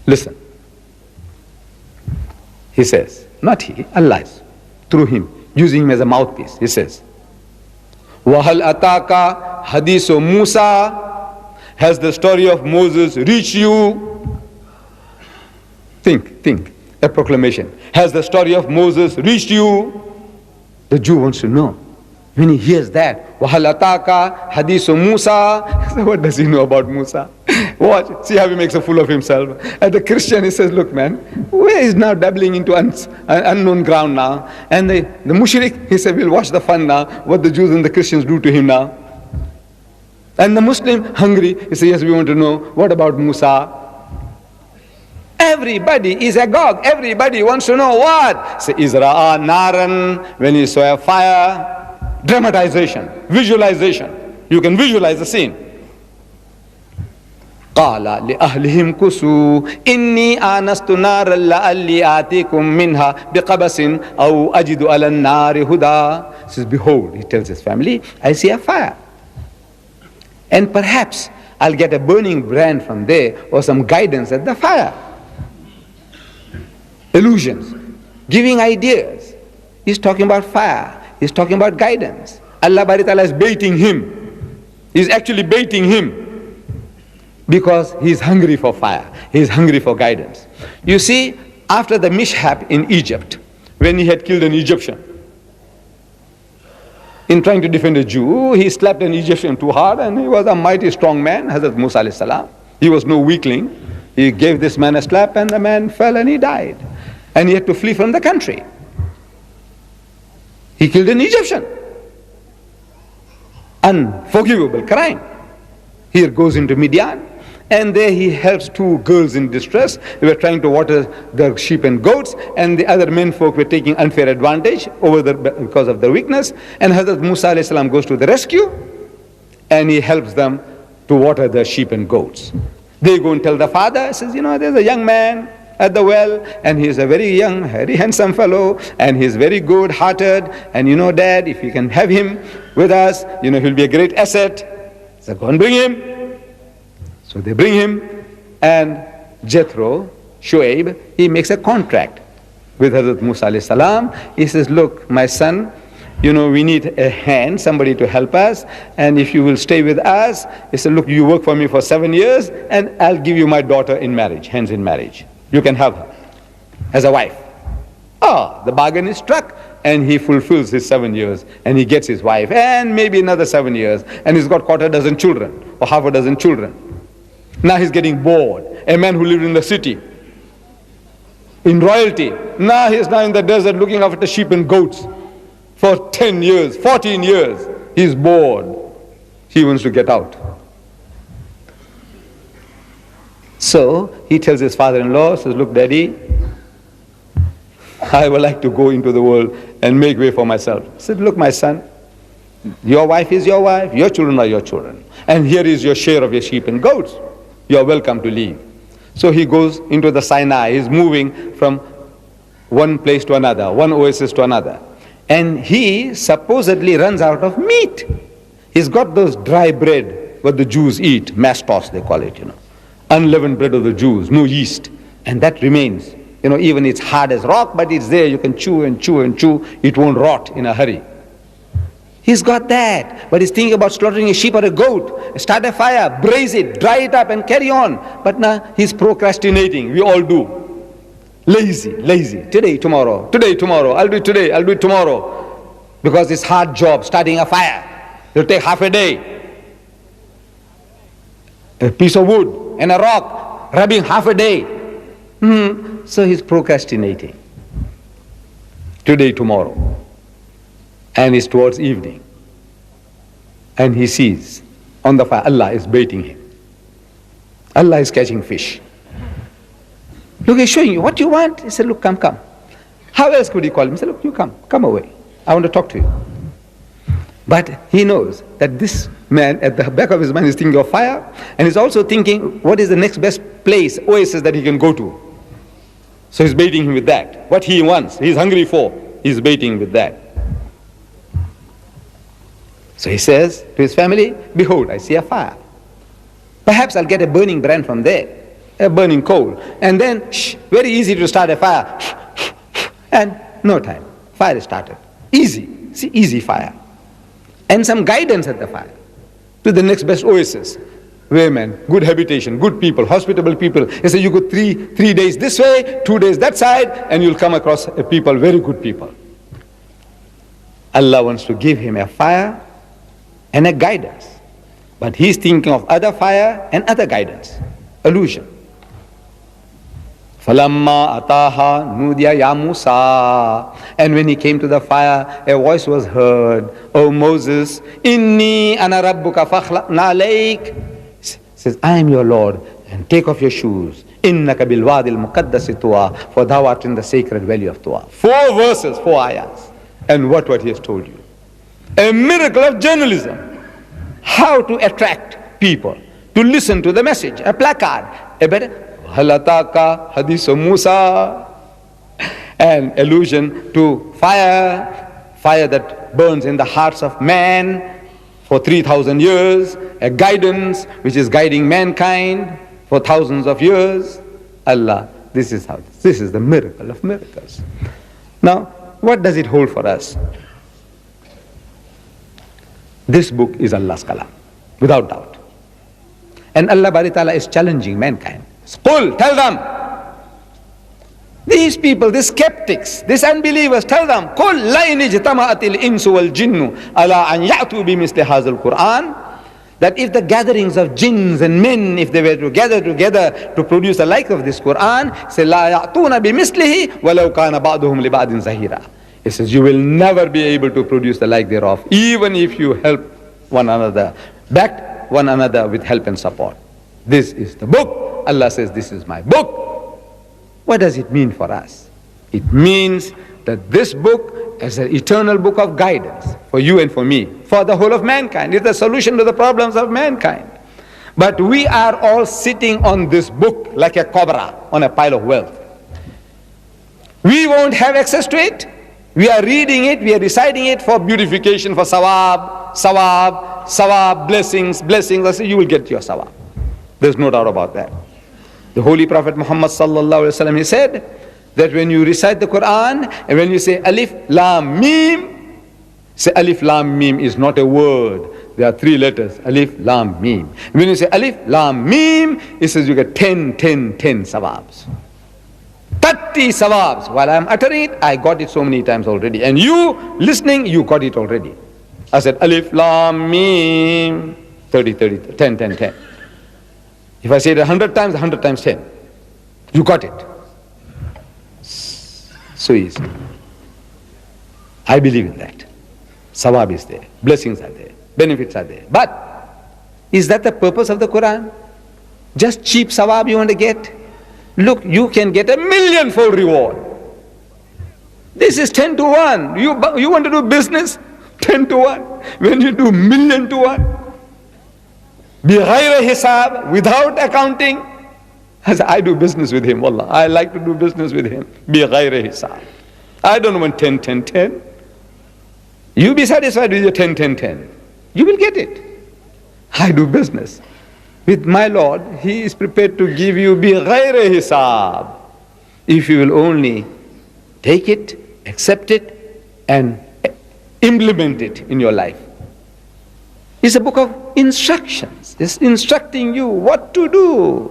Listen. He says, not he, Allah is, through him, using him as a mouthpiece. He says, وَهَلْ أَتَاكَ حَدِيثُ Musa. Has the story of Moses reached you? Think. A proclamation. Has the story of Moses reached you? The Jew wants to know. When he hears that, وَهَلْ أَتَاكَ حَدِيثُ Musa. What does he know about Musa? Watch, see how he makes a fool of himself. And the Christian, he says, look man, where is now dabbling into unknown ground now? And the mushrik, he said, we'll watch the fun now, what the Jews and the Christians do to him now. And the Muslim, hungry, he says, yes, we want to know, what about Musa? Everybody is agog. Everybody wants to know what? Say, Izra'a naran, when you saw a fire. Dramatization, visualization. You can visualize the scene. قال لأهلهم كسوا إني آنست نارا لعلي آتيكم منها بقبس أو أجد على النار هدى. He says, behold, he tells his family, I see a fire. And perhaps I'll get a burning brand from there or some guidance at the fire. Illusions, giving ideas. He's talking about fire. He's talking about guidance. Allah Bari Ta'ala is baiting him. He's actually baiting him because he's hungry for fire. He's hungry for guidance. You see, after the mishap in Egypt, when he had killed an Egyptian, in trying to defend a Jew, he slapped an Egyptian too hard, and he was a mighty strong man, Hazrat Musa alayhi salam. He was no weakling. He gave this man a slap, and the man fell and he died. And he had to flee from the country. He killed an Egyptian. Unforgivable crime. Here goes into Midian, and there he helps two girls in distress. They were trying to water the sheep and goats, and the other men folk were taking unfair advantage because of their weakness. And Hazrat Musa alayhi salam goes to the rescue, and he helps them to water the sheep and goats. They go and tell the father. He says, there's a young man at the well, and he's a very young, very handsome fellow, and he's very good-hearted, and Dad, if you can have him with us, he'll be a great asset. So go and bring him. So they bring him, and Jethro, Shoaib, he makes a contract with Hazrat Musa alayhi salam. He says, look, my son, we need a hand, somebody to help us, and if you will stay with us, he said, look, you work for me for 7 years, and I'll give you my daughter in marriage, hands in marriage. You can have her as a wife. The bargain is struck, and he fulfills his 7 years, and he gets his wife, and maybe another 7 years, and he's got quarter dozen children, or half a dozen children. Now he's getting bored. A man who lived in the city, in royalty, now he's now in the desert looking after sheep and goats for 10 years, 14 years. He's bored. He wants to get out. So he tells his father-in-law, says, look, Daddy, I would like to go into the world and make way for myself. He said, look, my son, your wife is your wife, your children are your children, and here is your share of your sheep and goats. You are welcome to leave. So he goes into the Sinai. He's moving from one place to another, one oasis to another. And he supposedly runs out of meat. He's got those dry bread, what the Jews eat, mastos they call it, unleavened bread of the Jews, no yeast. And that remains. Even it's hard as rock, but it's there. You can chew and chew and chew. It won't rot in a hurry. He's got that, but he's thinking about slaughtering a sheep or a goat, start a fire, braise it, dry it up and carry on. But now he's procrastinating. We all do. Lazy. Today, tomorrow, I'll do it today, I'll do it tomorrow. Because it's hard job, starting a fire. It'll take half a day. A piece of wood and a rock, rubbing half a day. So he's procrastinating. Today, tomorrow. And it's towards evening. And he sees on the fire, Allah is baiting him. Allah is catching fish. Look, he's showing you what you want. He said, look, come. How else could he call him? He said, look, you come away. I want to talk to you. But he knows that this man at the back of his mind is thinking of fire, and he's also thinking what is the next best place, oasis that he can go to. So he's baiting him with that. What he wants, he's hungry for, he's baiting with that. So he says to his family, behold, I see a fire. Perhaps I'll get a burning brand from there. a burning coal. And then, very easy to start a fire. And no time, fire is started. Easy, see, easy fire. And some guidance at the fire to the next best oasis. Women, good habitation, good people, hospitable people. They say you go three days this way, 2 days that side, and you'll come across a people, very good people. Allah wants to give him a fire and a guidance. But he's thinking of other fire and other guidance. Illusion. فَلَمَّا أَتَاهَا نُودِيَ يَا مُوسَى. And when he came to the fire, a voice was heard, O Moses, إِنِّي أَنَا رَبُّكَ فَاخْلَعْنَ عَلَيْكَ. Says, I am your Lord, and take off your shoes. إِنَّكَ بِالْوَادِ الْمُقَدَّسِ طُوَى. For thou art in the sacred valley of Tuwa. 4 verses, 4 ayahs. And what he has told you. A miracle of journalism. How to attract people to listen to the message. A placard. A better Halataka Hadisu Musa. An allusion to fire. Fire that burns in the hearts of man for 3,000 years. A guidance which is guiding mankind for thousands of years. Allah, this is the miracle of miracles. Now, what does it hold for us? This book is Allah's kalam, without doubt. And Allah Bari Ta'ala is challenging mankind. Qul, tell them. These people, these skeptics, these unbelievers, tell them, قُلْ لَإِنِ اجْتَمَعَتِ الْإِنسُ وَالْجِنُّ عَلَىٰ أَنْ يَأْتُوا بِمِثْلِ هَذَا الْقُرْآنِ. That if the gatherings of jinns and men, if they were to gather together to produce the like of this Quran, say, لَا يَعْتُونَ بِمِثْلِهِ وَلَوْ كَانَ بَعْضُهُمْ لِبَعْضٍ زَهِيرًا. It says, you will never be able to produce the like thereof, even if you help one another, back one another with help and support. This is the book. Allah says, this is my book. What does it mean for us? It means that this book is an eternal book of guidance for you and for me, for the whole of mankind. It's the solution to the problems of mankind. But we are all sitting on this book like a cobra on a pile of wealth. We won't have access to it. We are reading it, we are reciting it for beautification, for sawab, blessings. I say, you will get your sawab. There's no doubt about that. The Holy Prophet Muhammad sallallahu alaihi wasallam, he said that when you recite the Quran and when you say Alif Lam Mim, say Alif Lam Mim is not a word. There are 3 letters, Alif Lam Mim. When you say Alif Lam Mim, it says you get 10 sawabs. 30 sawabs. While I am uttering it, I got it so many times already. And you listening, you got it already. I said Alif Lam Mim, 30, 10. If I say it 100 times, 100 times 10. You got it. So easy. I believe in that. Sawab is there. Blessings are there. Benefits are there. But is that the purpose of the Quran? Just cheap sawab you want to get? Look, you can get 1,000,000-fold reward. This is 10 to 1. You want to do business? 10 to 1. When you do 1,000,000 to 1. بِغَيْرِ hisab, without accounting. I do business with him, wallah. I like to do business with him. بِغَيْرِ hisab. I don't want 10. You be satisfied with your 10. You will get it. I do business with my Lord. He is prepared to give you بِغَيْرِ hisab. If you will only take it, accept it, and implement it in your life. It's a book of instructions. It's instructing you what to do.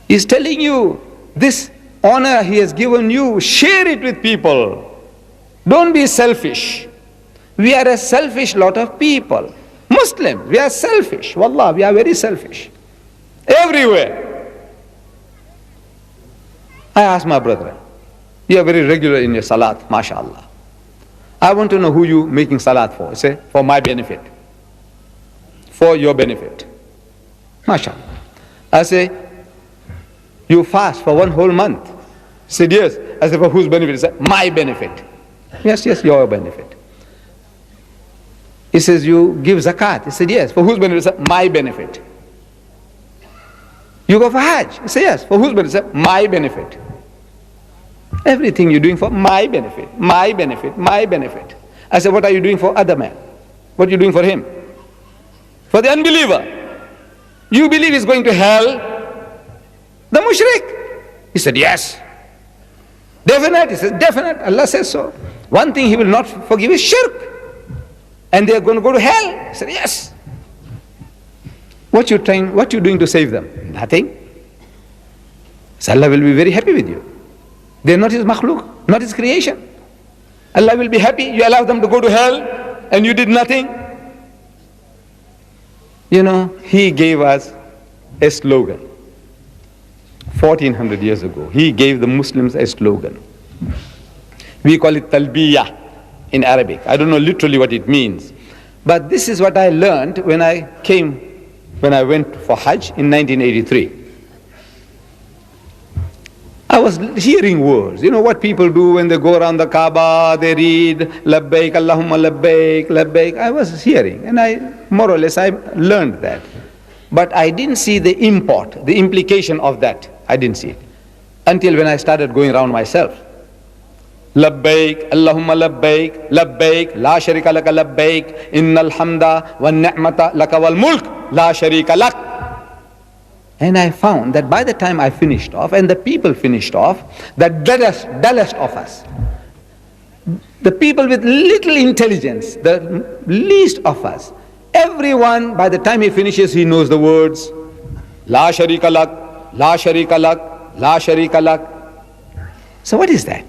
It's telling you this honor he has given you, share it with people. Don't be selfish. We are a selfish lot of people. Muslims, we are selfish. Wallah, we are very selfish. Everywhere. I ask my brother, you are very regular in your salat, mashallah. I want to know who you making salat for. I say, for my benefit. For your benefit. MashaAllah. I say, you fast for 1 whole month. He said, yes. I said, for whose benefit? He said, my benefit. Yes, your benefit. He says, you give zakat. He said, yes. For whose benefit? He said, my benefit. You go for Hajj. He said, yes. For whose benefit? He said, my benefit. Everything you're doing for my benefit. I said, what are you doing for other man? What are you doing for him? For the unbeliever. You believe he's going to hell. mushrik? He said, yes. Definite? He said, definite. Allah says so. One thing He will not forgive is shirk. And they are going to go to hell. He said, yes. What you doing to save them? Nothing. So Allah will be very happy with you. They are not His makhluk, not His creation. Allah will be happy. You allow them to go to hell and you did nothing. You know, He gave us a slogan. 1400 years ago, He gave the Muslims a slogan. We call it talbiyah in Arabic. I don't know literally what it means. But this is what I learned when I went for Hajj in 1983. I was hearing words. You know what people do when they go around the Kaaba, they read, Labbaik, Allahumma Labbaik, Labbaik. I was hearing, and more or less, I learned that. But I didn't see the import, the implication of that. I didn't see it. Until when I started going around myself. Labbaik, Allahumma Labbaik, Labbaik, La Sharika Laka Labbaik, Innal Hamda, Wa Ni'mata Laka Wal Mulk, La Sharika Lak. And I found that by the time I finished off, and the people finished off, the dullest of us, the people with little intelligence, the least of us, everyone, by the time he finishes, he knows the words, La Sharika Lak, La Sharika Lak, La Sharika Lak. So what is that?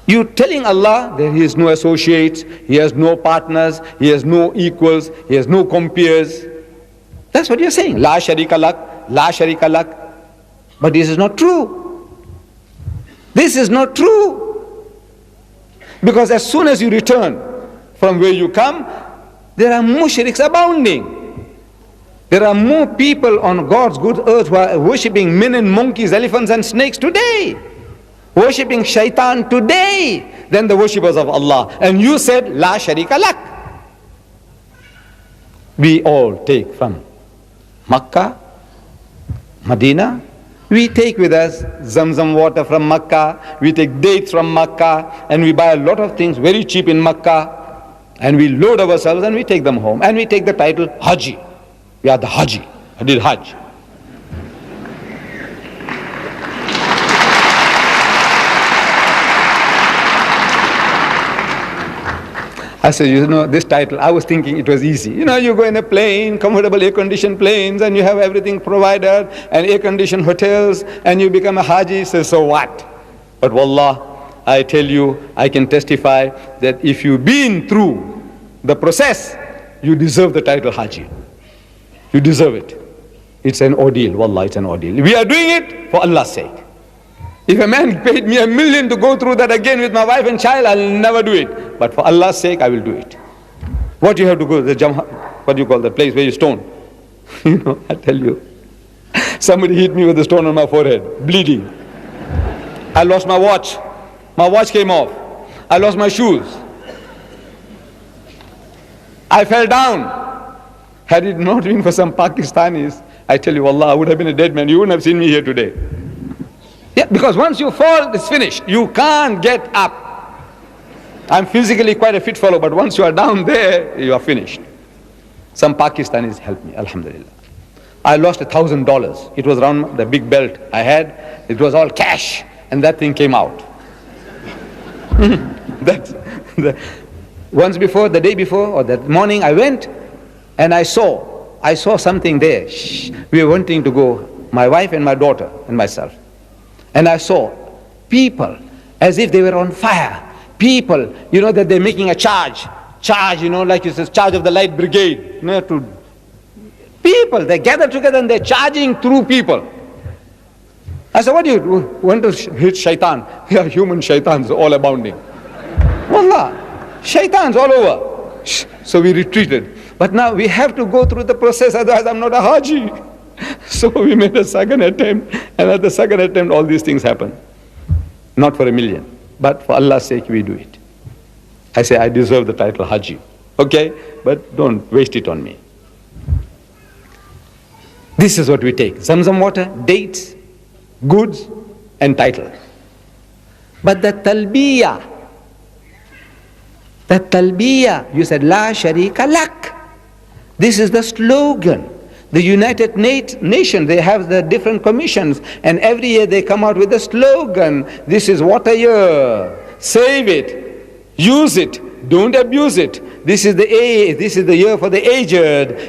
You telling Allah that He has no associates, He has no partners, He has no equals, He has no compeers. That's what you're saying. La Sharika Lak, La Sharika Lak. But this is not true. This is not true. Because as soon as you return from where you come, there are mushriks abounding. There are more people on God's good earth who are worshipping men and monkeys, elephants and snakes today, worshipping shaitan today, than the worshippers of Allah. And you said, La Sharika Lak. We all take from Makkah, Medina, we take with us Zamzam water from Makkah, we take dates from Makkah, and we buy a lot of things very cheap in Makkah, and we load ourselves and we take them home, and we take the title Haji. We are the Haji. I did Hajj. I said, you know, this title, I was thinking it was easy. You know, you go in a plane, comfortable air-conditioned planes, and you have everything provided, and air-conditioned hotels, and you become a Haji. Says, so what? But wallah, I tell you, I can testify that if you've been through the process, you deserve the title Haji. You deserve it. It's an ordeal, wallah, it's an ordeal. We are doing it for Allah's sake. If a man paid me $1 million to go through that again with my wife and child, I'll never do it. But for Allah's sake, I will do it. What you have to go, what do you call the place where you stone? You know, I tell you. Somebody hit me with a stone on my forehead, bleeding. I lost my watch. My watch came off. I lost my shoes. I fell down. Had it not been for some Pakistanis, I tell you, Allah, I would have been a dead man. You wouldn't have seen me here today. Yeah, because once you fall, it's finished. You can't get up. I'm physically quite a fit fellow, but once you are down there, you are finished. Some Pakistanis helped me, alhamdulillah. I lost $1,000. It was around the big belt I had. It was all cash, and that thing came out. Once before, the day before, or that morning, I went, and I saw something there. We were wanting to go, my wife and my daughter and myself. And I saw people as if they were on fire. People, you know, that they're making a charge, you know, like you said, charge of the light brigade. You know, people, they gather together and they're charging through people. I said, what do you want to hit shaitan? Yeah, human shaitans all abounding. Wallah, shaitans all over. So we retreated. But now we have to go through the process, otherwise I'm not a Haji. So we made a second attempt, and at the second attempt all these things happen. Not for $1 million, but for Allah's sake we do it. I say, I deserve the title Haji. Okay, but don't waste it on me. This is what we take: Zamzam water, dates, goods, and title. But the talbiyah, you said, La Sharika Lak. This is the slogan. The United Nations, they have the different commissions, and every year they come out with a slogan. This is water year. Save it. Use it. Don't abuse it. This is the year for the aged.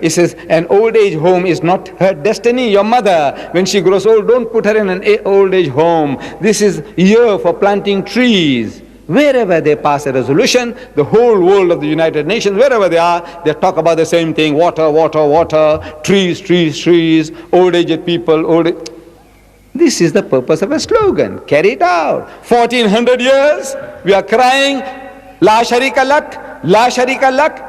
It says an old age home is not her destiny. Your mother, when she grows old, don't put her in an old age home. This is year for planting trees. Wherever they pass a resolution, the whole world of the United Nations, wherever they are, they talk about the same thing. Water, water, water, trees, trees, trees, old aged people, This is the purpose of a slogan. Carry it out. 1400 years, we are crying, La Sharika Lak, La Sharika Lak,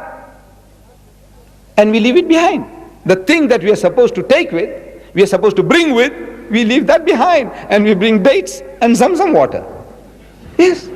and we leave it behind. The thing that we are supposed to take with, we are supposed to bring with, we leave that behind, and we bring dates and Zamzam water. Yes.